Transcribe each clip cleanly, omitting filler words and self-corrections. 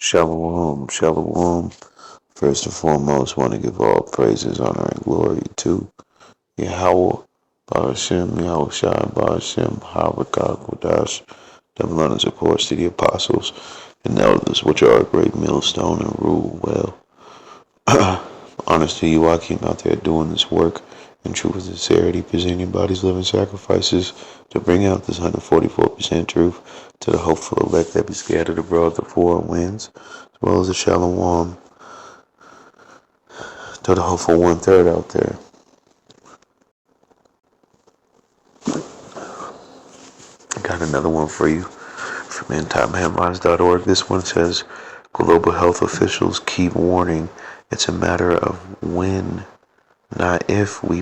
Shalom, shalom. First and foremost, want to give all praises, honor, and glory to Yahweh, Barashem, Yahweh Shai, Barashem, Harakah, Kodash. Double honors, of course, to the apostles and elders, which are a great millstone and rule well. Honors to you, Joachim, out there doing this work in truth and sincerity, presenting bodies, living sacrifices to bring out this 144% truth to the hopeful elect that be scattered abroad the four winds, as well as the shalom to the hopeful one-third out there. Got another one for you from endtimeheadlines.org. This one says, global health officials keep warning it's a matter of when, not if we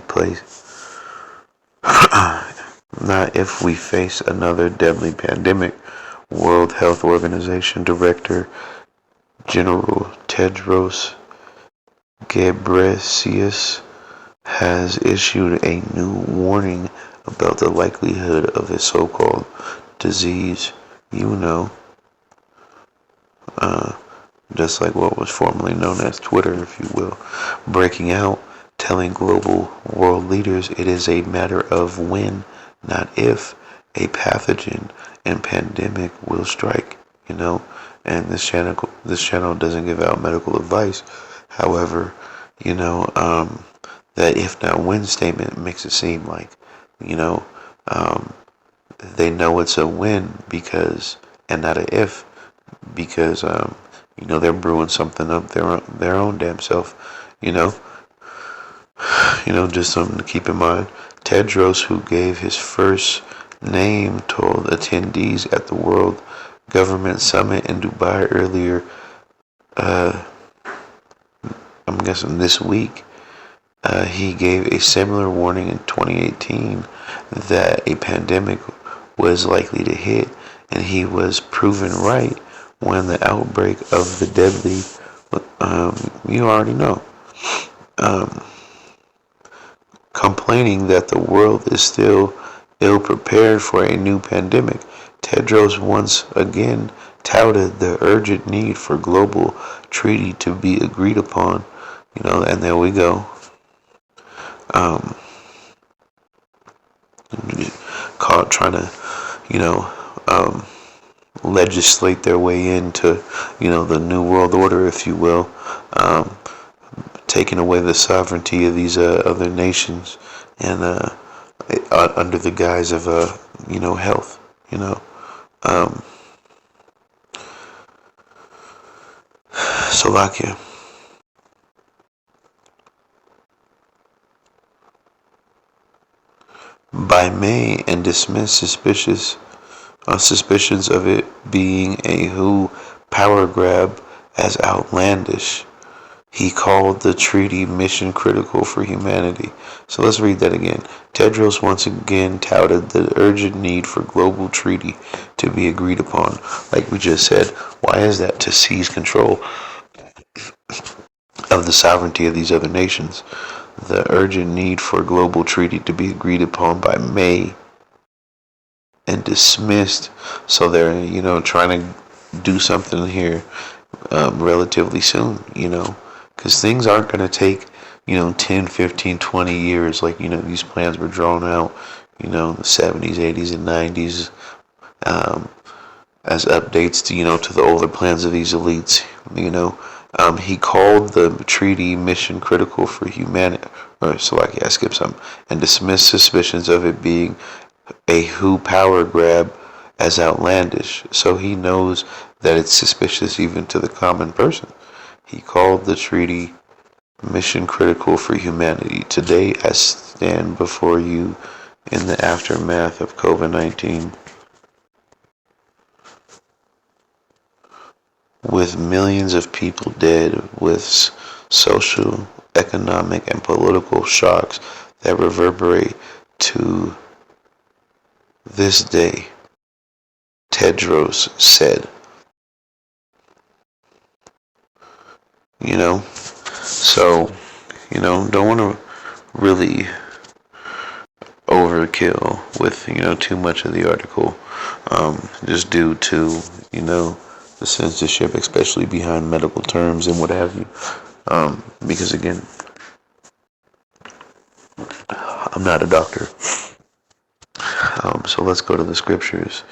face another deadly pandemic. World Health Organization Director General Tedros Ghebreyesus has issued a new warning about the likelihood of a so-called disease, just like what was formerly known as Twitter, if you will, breaking out, telling global world leaders it is a matter of when, not if, a pathogen and pandemic will strike, and this channel doesn't give out medical advice. However, that if not when statement makes it seem like, they know it's a when because, and not a if, because, they're brewing something up their own damn self, just something to keep in mind. Tedros, who gave his first name, told attendees at the World Government Summit in Dubai earlier, I'm guessing this week, he gave a similar warning in 2018 that a pandemic was likely to hit, and he was proven right when the outbreak of the deadly, you already know, complaining that the world is still ill-prepared for a new pandemic. Tedros once again touted the urgent need for global treaty to be agreed upon, and there we go. Trying to, legislate their way into, the new world order, if you will, taking away the sovereignty of these other nations, and under the guise of health, Slovakia. By May, and dismissed suspicions of it being a WHO power grab as outlandish. He called the treaty mission critical for humanity. So let's read that again. Tedros once again touted the urgent need for global treaty to be agreed upon. Like we just said, why is that? To seize control of the sovereignty of these other nations. The urgent need for global treaty to be agreed upon by May and dismissed. So they're, trying to do something here relatively soon, because things aren't going to take, 10, 15, 20 years like, these plans were drawn out, in the 70s, 80s, and 90s as updates to, to the older plans of these elites, he called the treaty mission critical for humanity, I skipped some, and dismissed suspicions of it being a WHO power grab as outlandish. So he knows that it's suspicious even to the common person. He called the treaty mission critical for humanity. Today I stand before you in the aftermath of COVID-19. With millions of people dead, with social, economic, and political shocks that reverberate to this day, Tedros said. So, don't want to really overkill with, too much of the article, just due to, the censorship, especially behind medical terms and what have you. Because again, I'm not a doctor. So let's go to the scriptures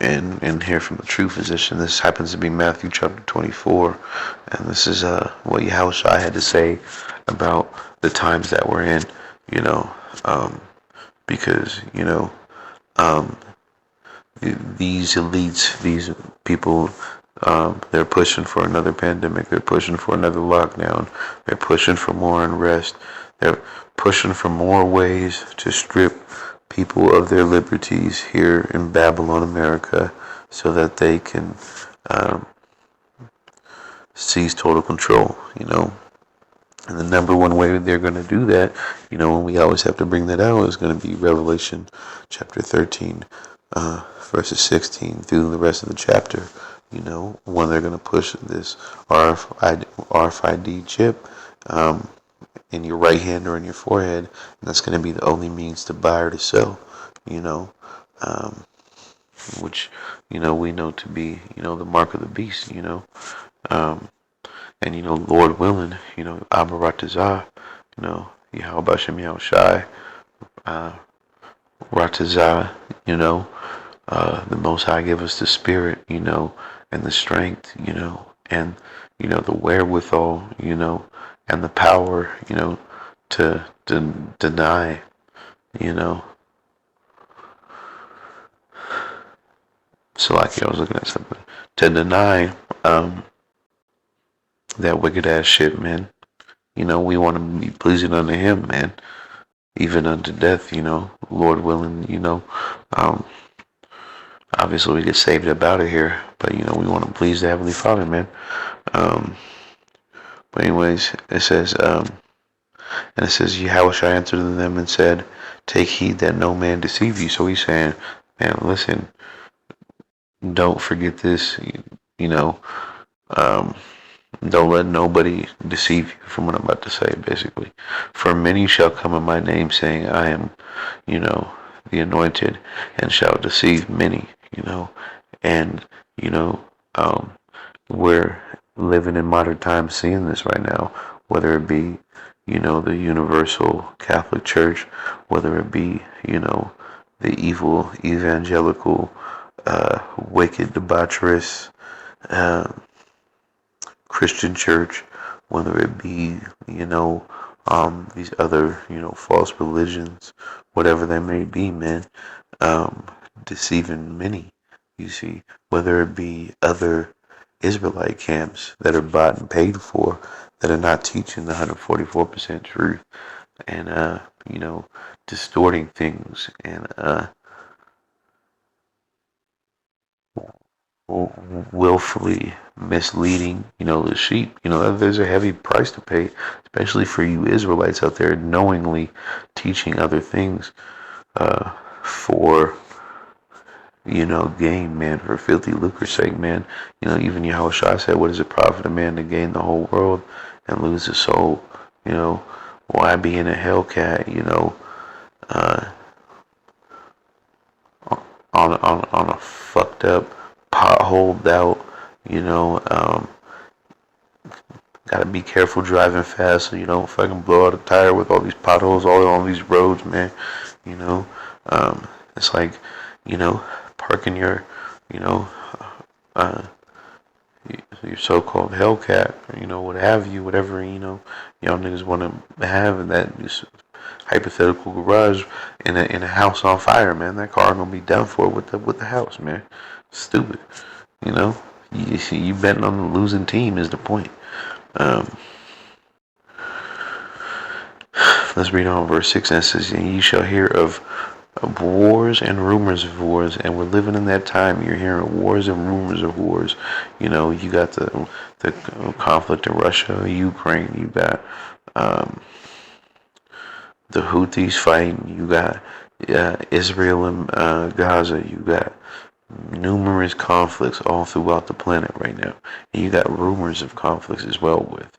and hear from a true physician. This happens to be Matthew chapter 24, and this is what Yahushua had to say about the times that we're in. You know, because um, these elites, these people, they're pushing for another pandemic. They're pushing for another lockdown. They're pushing for more unrest. They're pushing for more ways to strip people of their liberties here in Babylon, America, so that they can um, seize total control, And the number one way they're going to do that, and we always have to bring that out, is going to be Revelation chapter 13, verses 16 through the rest of the chapter. When they're going to push this RFID chip in your right hand or in your forehead, and that's going to be the only means to buy or to sell, which, we know to be, the mark of the beast, and, Lord willing, Abaratazah, Yahweh Shem Yahushai, Ratazah, the Most High give us the spirit, and the strength, and, the wherewithal, and the power, to deny, So like I was looking at something, to deny that wicked ass shit, man. We want to be pleasing unto Him, man, even unto death, Lord willing, obviously we get saved up out of here, but we want to please the Heavenly Father, man. But anyways, it says, Yahweh answered them and said, take heed that no man deceive you. So he's saying, man, listen, don't forget this, don't let nobody deceive you from what I'm about to say, basically. For many shall come in my name, saying, I am, the anointed, and shall deceive many, And, we're living in modern times seeing this right now, whether it be, the universal Catholic Church, whether it be, the evil evangelical, wicked, debaucherous, Christian church, whether it be, these other, false religions, whatever they may be, man, deceiving many, you see, whether it be other Israelite camps that are bought and paid for, that are not teaching the 144% truth, and, distorting things, and, willfully misleading, the sheep. There's a heavy price to pay, especially for you Israelites out there knowingly teaching other things for, gain, man, for filthy lucre's sake, man. Even Yahushua said, what does it profit a man to gain the whole world and lose his soul? Why be in a hellcat, on a fucked up, potholed out, gotta be careful driving fast so you don't fucking blow out a tire with all these potholes all on these roads, man. It's like, parking your, uh, your so-called Hellcat, or, what have you, whatever, y'all niggas want to have in that hypothetical garage in a house on fire, man. That car gonna be done for with the house, man. Stupid, You betting on the losing team is the point. Let's read on verse 6, and it says, and ye shall hear of wars and rumors of wars, and we're living in that time. You're hearing wars and rumors of wars. You got the conflict in Russia, Ukraine. You got the Houthis fighting. You got Israel and Gaza. You got numerous conflicts all throughout the planet right now. And you got rumors of conflicts as well with,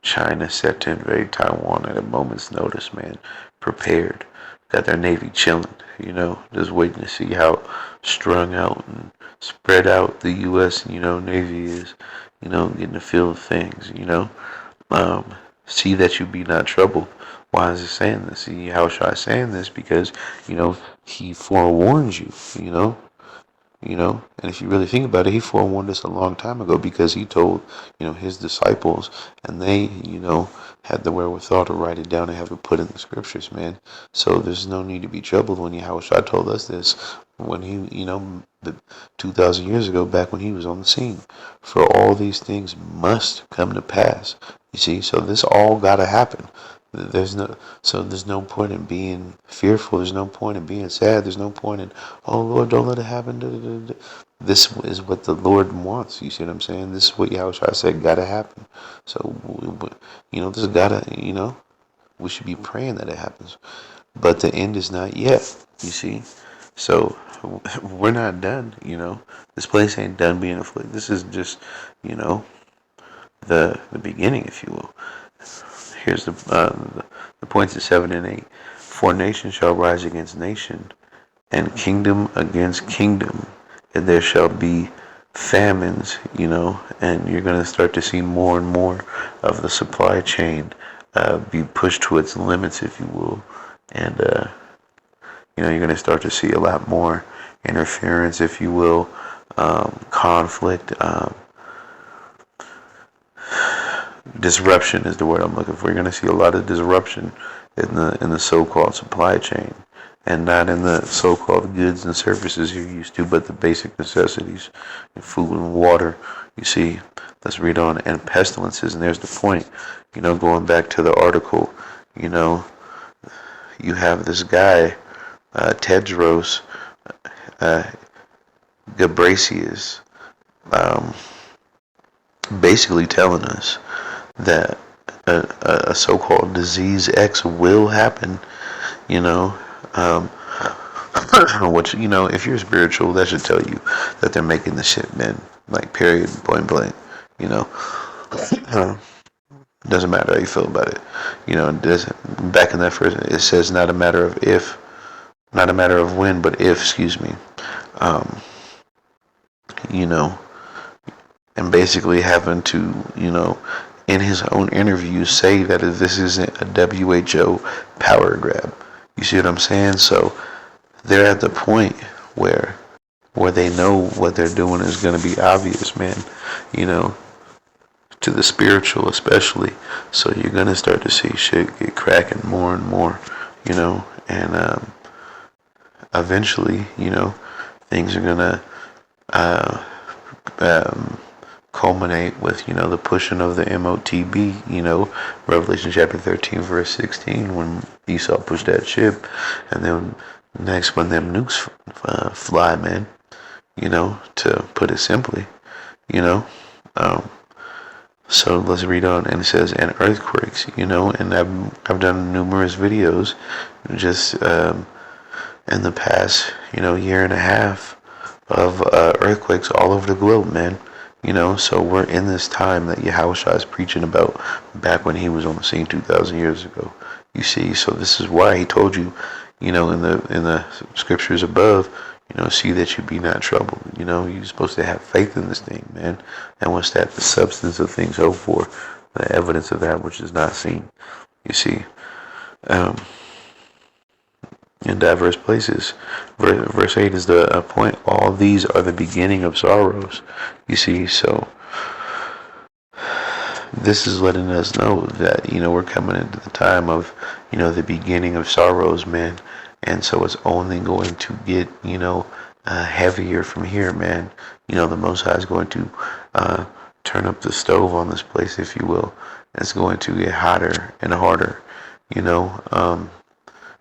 China set to invade Taiwan at a moment's notice, man. Prepared. got their Navy chilling, just waiting to see how strung out and spread out the U.S., Navy is, getting the feel of things, Um, see that you be not troubled. Why is he saying this? See, how should I saying this? Because, he forewarns you, and if you really think about it, he forewarned us a long time ago because he told, his disciples, and they, had the wherewithal to write it down and have it put in the scriptures, man. So there's no need to be troubled when Yahushua told us this when he, 2,000 years ago, back when he was on the scene. For all these things must come to pass. You see, so this all gotta happen. There's no point in being fearful. There's no point in being sad. There's no point in, oh Lord, don't let it happen. This is what the Lord wants. You see what I'm saying? This is what Yahushua said gotta happen. So, this gotta, we should be praying that it happens. But the end is not yet. You see, so we're not done. This place ain't done being afflicted. This is just, the beginning, if you will. Here's the points of 7 and 8. For nation shall rise against nation, and kingdom against kingdom, and there shall be famines, and you're going to start to see more and more of the supply chain be pushed to its limits, if you will, and you're going to start to see a lot more interference, if you will, conflict. Disruption is the word I'm looking for. You're going to see a lot of disruption in the so-called supply chain, and not in the so-called goods and services you're used to, but the basic necessities, food and water. You see, let's read on. And pestilences, and there's the point. Going back to the article, you have this guy, Tedros Ghebreyesus, basically telling us that a so-called disease X will happen, which, if you're spiritual, that should tell you that they're making the shit, man. Like, period, point blank, doesn't matter how you feel about it. Back in that first, it says not a matter of if, not a matter of when, but if, excuse me. And basically having to, in his own interview, say that this isn't a WHO power grab. You see what I'm saying? So they're at the point where they know what they're doing is going to be obvious, man. To the spiritual especially. So you're going to start to see shit get cracking more and more, and eventually, things are going to culminate with, the pushing of the MOTB, Revelation chapter 13, verse 16, when Esau pushed that ship, and then next when them nukes fly, man, to put it simply, so let's read on, and it says, and earthquakes, and I've done numerous videos just in the past, year and a half of earthquakes all over the globe, man. So we're in this time that Yahushua is preaching about back when he was on the scene 2,000 years ago. You see, so this is why he told you, in the scriptures above, see that you be not troubled. You're supposed to have faith in this thing, man. And what's that? The substance of things hoped for, the evidence of that which is not seen. You see, in diverse places. Verse 8 is the point. All these are the beginning of sorrows. You see, so this is letting us know that, we're coming into the time of, the beginning of sorrows, man. And so it's only going to get, heavier from here, man. The Most High is going to turn up the stove on this place, if you will. It's going to get hotter and harder,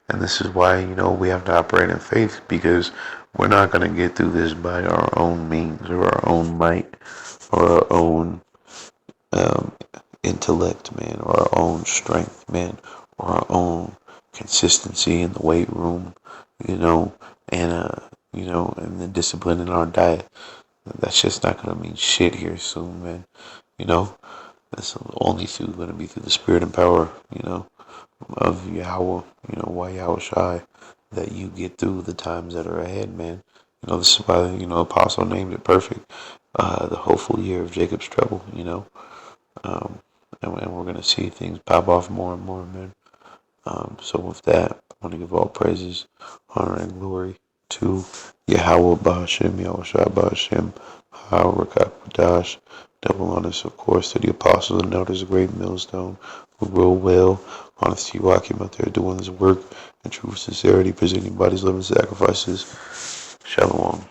and this is why, we have to operate in faith, because we're not going to get through this by our own means or our own might or our own intellect, man, or our own strength, man, or our own consistency in the weight room, and and the discipline in our diet. That's just not going to mean shit here soon, man. That's only going to be through the spirit and power, of Yahweh, why Yahweh Shai, that you get through the times that are ahead, man. This is why, Apostle named it perfect, the hopeful year of Jacob's trouble, um, and we're going to see things pop off more and more, man. So with that, I want to give all praises, honor, and glory to Yahweh Ba'ashem, Yahweh Shai Ba'ashem, Ha'arakak Dash, double honors, of course, to the apostles and elders of Great Millstone, who rule well. Honors to you, Akim, out there doing this work in true sincerity, presenting bodies, living sacrifices. Shalom.